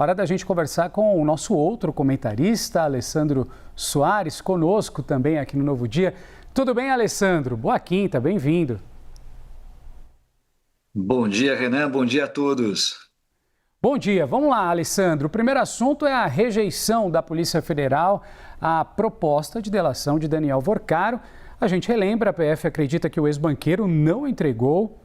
Hora da gente conversar com o nosso outro comentarista, Alessandro Soares, conosco também aqui no Novo Dia. Tudo bem, Alessandro? Boa quinta, bem-vindo. Bom dia, Renan. Bom dia a todos. Bom dia. Vamos lá, Alessandro. O primeiro assunto é a rejeição da Polícia Federal à proposta de delação de Daniel Vorcaro. A gente relembra, a PF acredita que o ex-banqueiro não entregou.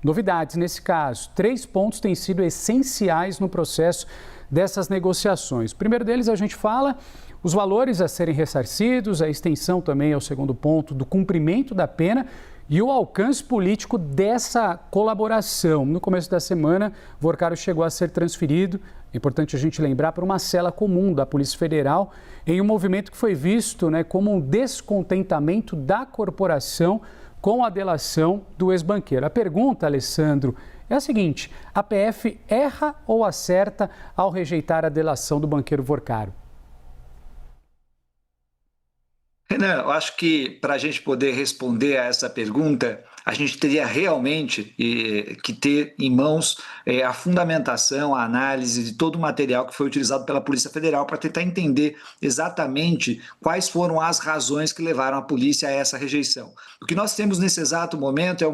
Novidades nesse caso. 3 pontos têm sido essenciais no processo dessas negociações. O primeiro deles, a gente fala os valores a serem ressarcidos, a extensão também é o segundo ponto do cumprimento da pena e o alcance político dessa colaboração. No começo da semana, Vorcaro chegou a ser transferido, é importante a gente lembrar, para uma cela comum da Polícia Federal, em um movimento que foi visto como um descontentamento da corporação com a delação do ex-banqueiro. A pergunta, Alessandro, é a seguinte: a PF erra ou acerta ao rejeitar a delação do banqueiro Vorcaro? Renan, eu acho que para a gente poder responder a essa pergunta, a gente teria realmente que ter em mãos a fundamentação, a análise de todo o material que foi utilizado pela Polícia Federal para tentar entender exatamente quais foram as razões que levaram a polícia a essa rejeição. O que nós temos nesse exato momento é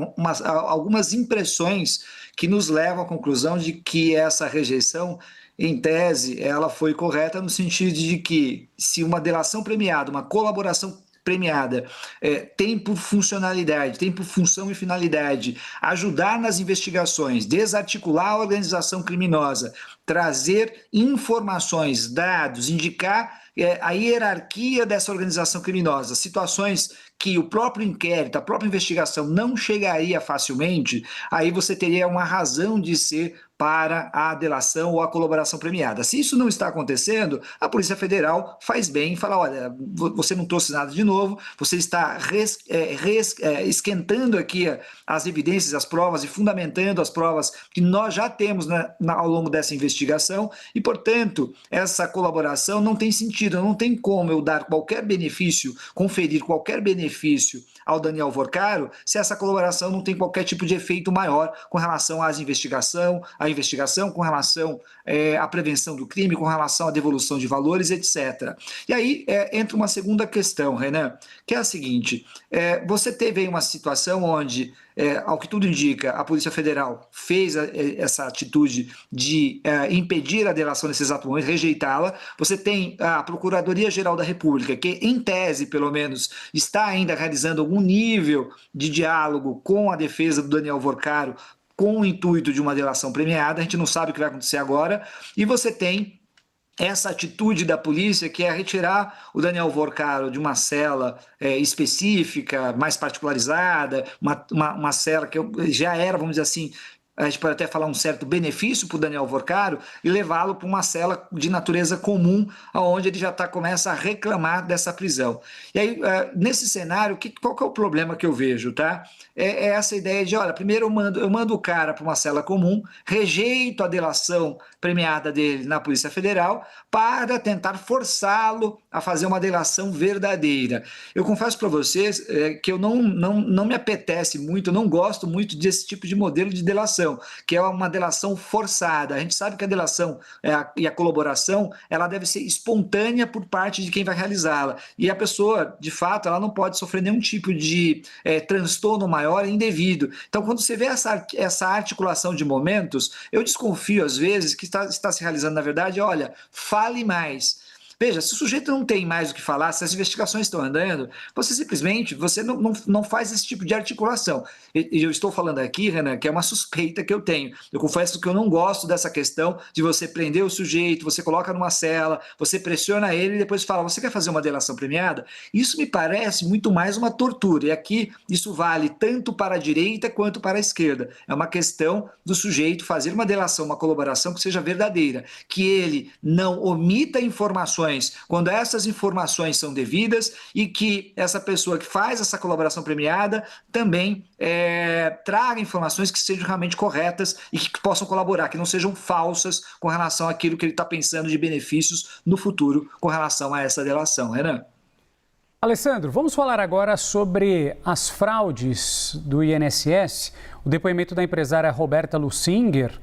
algumas impressões que nos levam à conclusão de que essa rejeição, em tese, ela foi correta no sentido de que, se uma delação premiada, uma colaboração premiada, tem por funcionalidade, tem por função e finalidade ajudar nas investigações, desarticular a organização criminosa, trazer informações, dados, indicar a hierarquia dessa organização criminosa, situações que o próprio inquérito, a própria investigação não chegaria facilmente, aí você teria uma razão de ser para a delação ou a colaboração premiada. Se isso não está acontecendo, a Polícia Federal faz bem e fala: olha, você não trouxe nada de novo, você está esquentando aqui as evidências, as provas e fundamentando as provas que nós já temos ao longo dessa investigação e, portanto, essa colaboração não tem sentido, não tem como eu dar qualquer benefício, conferir qualquer benefício ao Daniel Vorcaro se essa colaboração não tem qualquer tipo de efeito maior com relação à investigação, com relação à prevenção do crime, com relação à devolução de valores, etc. E aí entra uma segunda questão, Renan, que é a seguinte: você teve aí uma situação onde, ao que tudo indica, a Polícia Federal fez essa atitude de impedir a delação nesse exato momento, rejeitá-la. Você tem a Procuradoria-Geral da República, que, em tese, pelo menos, está ainda realizando algum nível de diálogo com a defesa do Daniel Vorcaro, com o intuito de uma delação premiada. A gente não sabe o que vai acontecer agora. E você tem essa atitude da polícia, que é retirar o Daniel Vorcaro de uma cela específica, mais particularizada, uma cela que já era, vamos dizer assim, a gente pode até falar um certo benefício para o Daniel Vorcaro, e levá-lo para uma cela de natureza comum, onde ele já começa a reclamar dessa prisão. E aí, nesse cenário, qual que é o problema que eu vejo, tá? É essa ideia de: olha, primeiro eu mando o cara para uma cela comum, rejeito a delação premiada dele na Polícia Federal, para tentar forçá-lo a fazer uma delação verdadeira. Eu confesso para vocês que eu não me apetece muito, eu não gosto muito desse tipo de modelo de delação, que é uma delação forçada. A gente sabe que a delação e a colaboração, ela deve ser espontânea por parte de quem vai realizá-la. E a pessoa, de fato, ela não pode sofrer nenhum tipo de transtorno maior e indevido. Então, quando você vê essa articulação de momentos, eu desconfio, às vezes, que está se realizando, na verdade, olha, fale mais. Veja, se o sujeito não tem mais o que falar, se as investigações estão andando, você não faz esse tipo de articulação. E eu estou falando aqui, Renan, que é uma suspeita que eu tenho. Eu confesso que eu não gosto dessa questão de você prender o sujeito, você coloca numa cela, você pressiona ele e depois fala: você quer fazer uma delação premiada? Isso me parece muito mais uma tortura. E aqui isso vale tanto para a direita quanto para a esquerda. É uma questão do sujeito fazer uma delação, uma colaboração que seja verdadeira, que ele não omita informações quando essas informações são devidas, e que essa pessoa que faz essa colaboração premiada também traga informações que sejam realmente corretas e que possam colaborar, que não sejam falsas com relação àquilo que ele está pensando de benefícios no futuro com relação a essa delação, Renan. Alessandro, vamos falar agora sobre as fraudes do INSS. O depoimento da empresária Roberta Lusinger,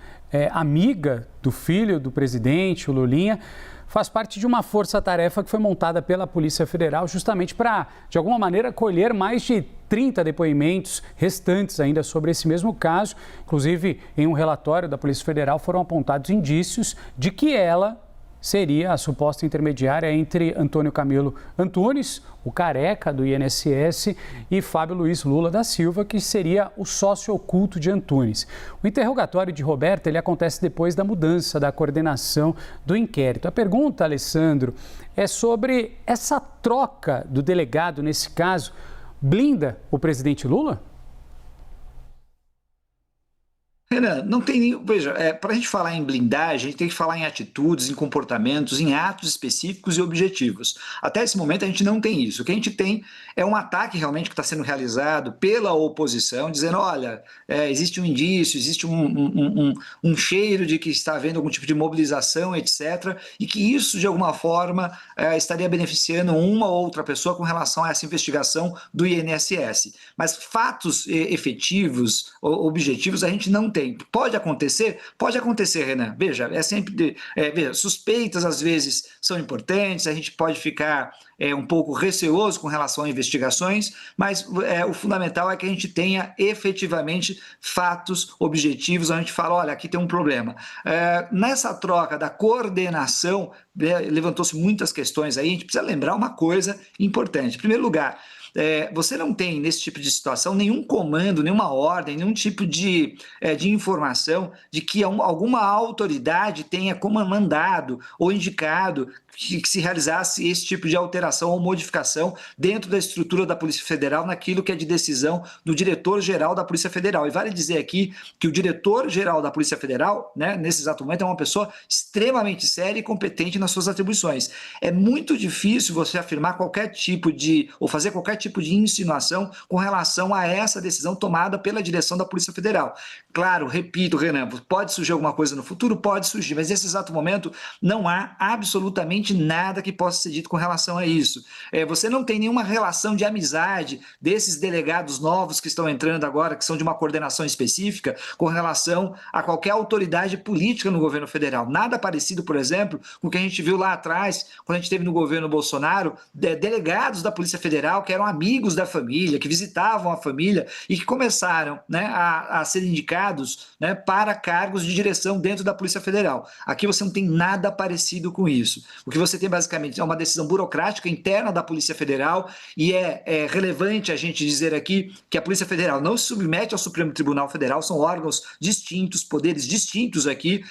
amiga do filho do presidente, o Lulinha, faz parte de uma força-tarefa que foi montada pela Polícia Federal justamente para, de alguma maneira, colher mais de 30 depoimentos restantes ainda sobre esse mesmo caso. Inclusive, em um relatório da Polícia Federal foram apontados indícios de que ela seria a suposta intermediária entre Antônio Camilo Antunes, o careca do INSS, e Fábio Luiz Lula da Silva, que seria o sócio oculto de Antunes. O interrogatório de Roberta ele acontece depois da mudança da coordenação do inquérito. A pergunta, Alessandro, é sobre essa troca do delegado nesse caso. Blinda o presidente Lula? Renan, não tem nem. Veja, para a gente falar em blindagem, a gente tem que falar em atitudes, em comportamentos, em atos específicos e objetivos. Até esse momento a gente não tem isso. O que a gente tem é um ataque realmente que está sendo realizado pela oposição, dizendo: olha, existe um indício, existe um cheiro de que está havendo algum tipo de mobilização, etc., e que isso, de alguma forma, estaria beneficiando uma ou outra pessoa com relação a essa investigação do INSS. Mas fatos efetivos, objetivos, a gente não tem. Pode acontecer? Pode acontecer, Renan. Veja, veja, suspeitas às vezes são importantes, a gente pode ficar um pouco receoso com relação a investigações, mas o fundamental é que a gente tenha efetivamente fatos objetivos, a gente fala, olha, aqui tem um problema. Nessa troca da coordenação, levantou-se muitas questões aí, a gente precisa lembrar uma coisa importante. Em primeiro lugar, você não tem, nesse tipo de situação, nenhum comando, nenhuma ordem, nenhum tipo de informação de que alguma autoridade tenha mandado ou indicado que se realizasse esse tipo de alteração ou modificação dentro da estrutura da Polícia Federal, naquilo que é de decisão do diretor-geral da Polícia Federal. E vale dizer aqui que o diretor-geral da Polícia Federal, né, nesse exato momento, é uma pessoa extremamente séria e competente nas suas atribuições. É muito difícil você afirmar qualquer tipo ou fazer qualquer tipo de insinuação com relação a essa decisão tomada pela direção da Polícia Federal. Claro, repito, Renan, pode surgir alguma coisa no futuro? Pode surgir, mas nesse exato momento não há absolutamente nada que possa ser dito com relação a isso. Você não tem nenhuma relação de amizade desses delegados novos que estão entrando agora, que são de uma coordenação específica, com relação a qualquer autoridade política no governo federal. Nada parecido, por exemplo, com o que a gente viu lá atrás, quando a gente teve no governo Bolsonaro, delegados da Polícia Federal que eram amigos da família, que visitavam a família e que começaram, né, a ser indicados, né, para cargos de direção dentro da Polícia Federal. Aqui você não tem nada parecido com isso. O que você tem basicamente é uma decisão burocrática interna da Polícia Federal e é relevante a gente dizer aqui que a Polícia Federal não se submete ao Supremo Tribunal Federal, são órgãos distintos, poderes distintos aqui.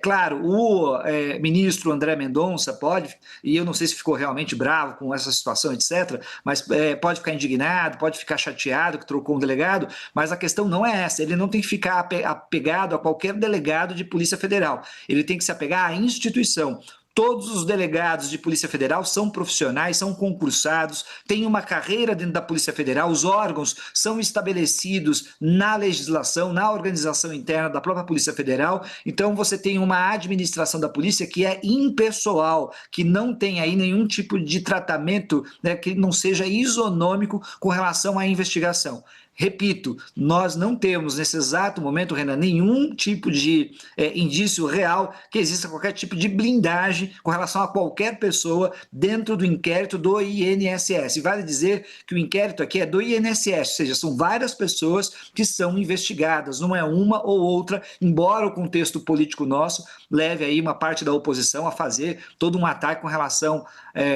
Claro, o ministro André Mendonça pode, e eu não sei se ficou realmente bravo com essa situação, etc., mas pode ficar indignado, pode ficar chateado que trocou um delegado, mas a questão não é essa, ele não tem que ficar apegado a qualquer delegado de Polícia Federal, ele tem que se apegar à instituição. Todos os delegados de Polícia Federal são profissionais, são concursados, têm uma carreira dentro da Polícia Federal, os órgãos são estabelecidos na legislação, na organização interna da própria Polícia Federal, então você tem uma administração da polícia que é impessoal, que não tem aí nenhum tipo de tratamento, né, que não seja isonômico com relação à investigação. Repito, nós não temos nesse exato momento, Renan, nenhum tipo de indício real que exista qualquer tipo de blindagem com relação a qualquer pessoa dentro do inquérito do INSS. Vale dizer que o inquérito aqui é do INSS, ou seja, são várias pessoas que são investigadas, não é uma ou outra, embora o contexto político nosso leve aí uma parte da oposição a fazer todo um ataque com relação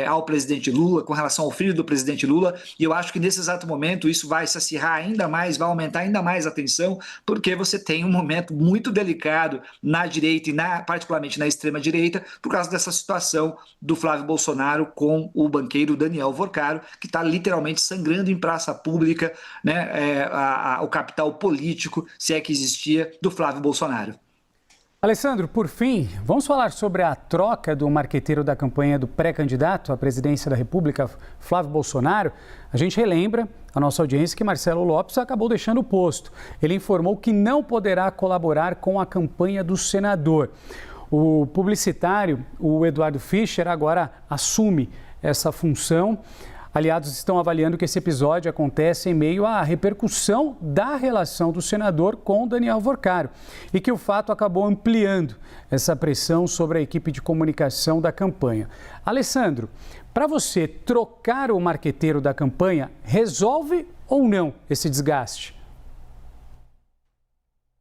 ao presidente Lula, com relação ao filho do presidente Lula, e eu acho que nesse exato momento isso vai se acirrar ainda mais, vai aumentar ainda mais a tensão, porque você tem um momento muito delicado na direita e particularmente na extrema-direita, por causa dessa situação do Flávio Bolsonaro com o banqueiro Daniel Vorcaro, que está literalmente sangrando em praça pública, né, o capital político, se é que existia, do Flávio Bolsonaro. Alessandro, por fim, vamos falar sobre a troca do marqueteiro da campanha do pré-candidato à presidência da República, Flávio Bolsonaro. A gente relembra a nossa audiência que Marcelo Lopes acabou deixando o posto. Ele informou que não poderá colaborar com a campanha do senador. O publicitário, o Eduardo Fischer, agora assume essa função. Aliados estão avaliando que esse episódio acontece em meio à repercussão da relação do senador com Daniel Vorcaro e que o fato acabou ampliando essa pressão sobre a equipe de comunicação da campanha. Alessandro, para você, trocar o marqueteiro da campanha resolve ou não esse desgaste?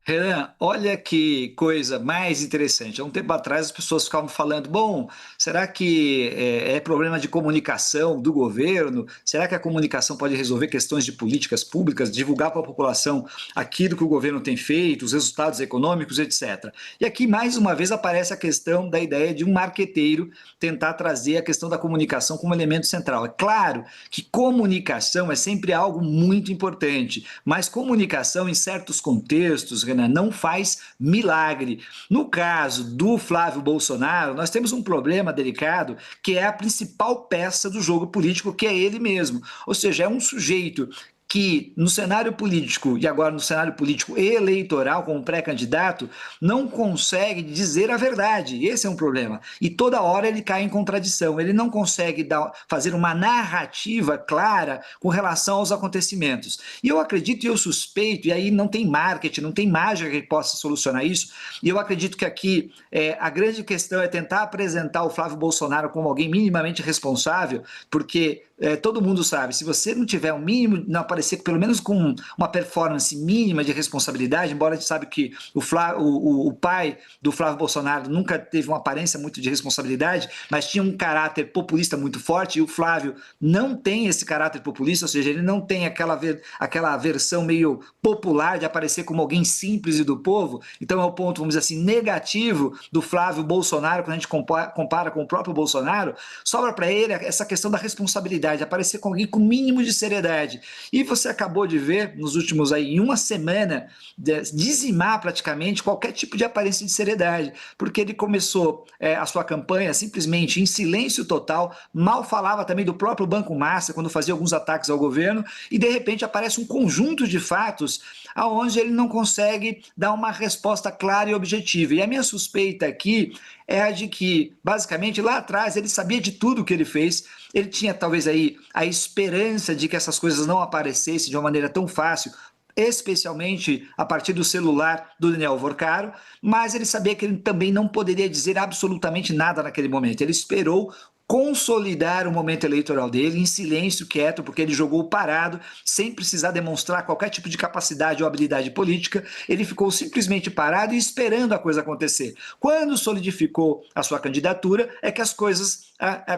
Renan, olha que coisa mais interessante. Há um tempo atrás as pessoas ficavam falando: bom, será que é problema de comunicação do governo? Será que a comunicação pode resolver questões de políticas públicas, divulgar para a população aquilo que o governo tem feito, os resultados econômicos, etc. E aqui, mais uma vez, aparece a questão da ideia de um marqueteiro tentar trazer a questão da comunicação como elemento central. É claro que comunicação é sempre algo muito importante, mas comunicação em certos contextos, não faz milagre. No caso do Flávio Bolsonaro, nós temos um problema delicado que é a principal peça do jogo político, que é ele mesmo. Ou seja, é um sujeito que no cenário político, e agora no cenário político eleitoral, como pré-candidato, não consegue dizer a verdade. Esse é um problema. E toda hora ele cai em contradição. Ele não consegue fazer uma narrativa clara com relação aos acontecimentos. E eu acredito e eu suspeito, e aí não tem marketing, não tem mágica que possa solucionar isso, e eu acredito que aqui a grande questão é tentar apresentar o Flávio Bolsonaro como alguém minimamente responsável, porque todo mundo sabe, se você não tiver um mínimo, não aparecer pelo menos com uma performance mínima de responsabilidade, embora a gente sabe que o pai do Flávio Bolsonaro nunca teve uma aparência muito de responsabilidade, mas tinha um caráter populista muito forte, e o Flávio não tem esse caráter populista, ou seja, ele não tem aquela versão meio popular de aparecer como alguém simples e do povo. Então é o ponto, vamos dizer assim, negativo do Flávio Bolsonaro, quando a gente compara com o próprio Bolsonaro. Sobra para ele essa questão da responsabilidade, aparecer com alguém com mínimo de seriedade. E você acabou de ver, nos últimos aí, em uma semana, dizimar praticamente qualquer tipo de aparência de seriedade, porque ele começou a sua campanha simplesmente em silêncio total, mal falava também do próprio Banco Master, quando fazia alguns ataques ao governo, e de repente aparece um conjunto de fatos aonde ele não consegue dar uma resposta clara e objetiva. E a minha suspeita aqui é a de que, basicamente, lá atrás ele sabia de tudo o que ele fez, ele tinha talvez aí a esperança de que essas coisas não aparecessem de uma maneira tão fácil, especialmente a partir do celular do Daniel Vorcaro, mas ele sabia que ele também não poderia dizer absolutamente nada naquele momento. Ele esperou consolidar o momento eleitoral dele em silêncio, quieto, porque ele jogou parado, sem precisar demonstrar qualquer tipo de capacidade ou habilidade política. Ele ficou simplesmente parado e esperando a coisa acontecer. Quando solidificou a sua candidatura, é que as coisas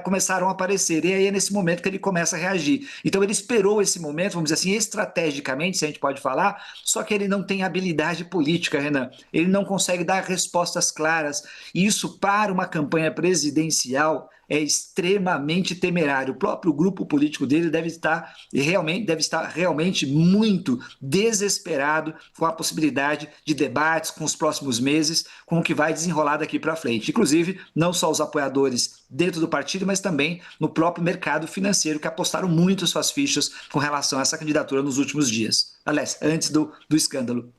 começaram a aparecer, e aí é nesse momento que ele começa a reagir. Então ele esperou esse momento, vamos dizer assim, estrategicamente, se a gente pode falar, só que ele não tem habilidade política, Renan. Ele não consegue dar respostas claras, e isso para uma campanha presidencial é extremamente temerário. O próprio grupo político dele deve estar realmente muito desesperado com a possibilidade de debates com os próximos meses, com o que vai desenrolar daqui para frente. Inclusive, não só os apoiadores dentro do partido, mas também no próprio mercado financeiro, que apostaram muito suas fichas com relação a essa candidatura nos últimos dias. Aliás, antes do escândalo.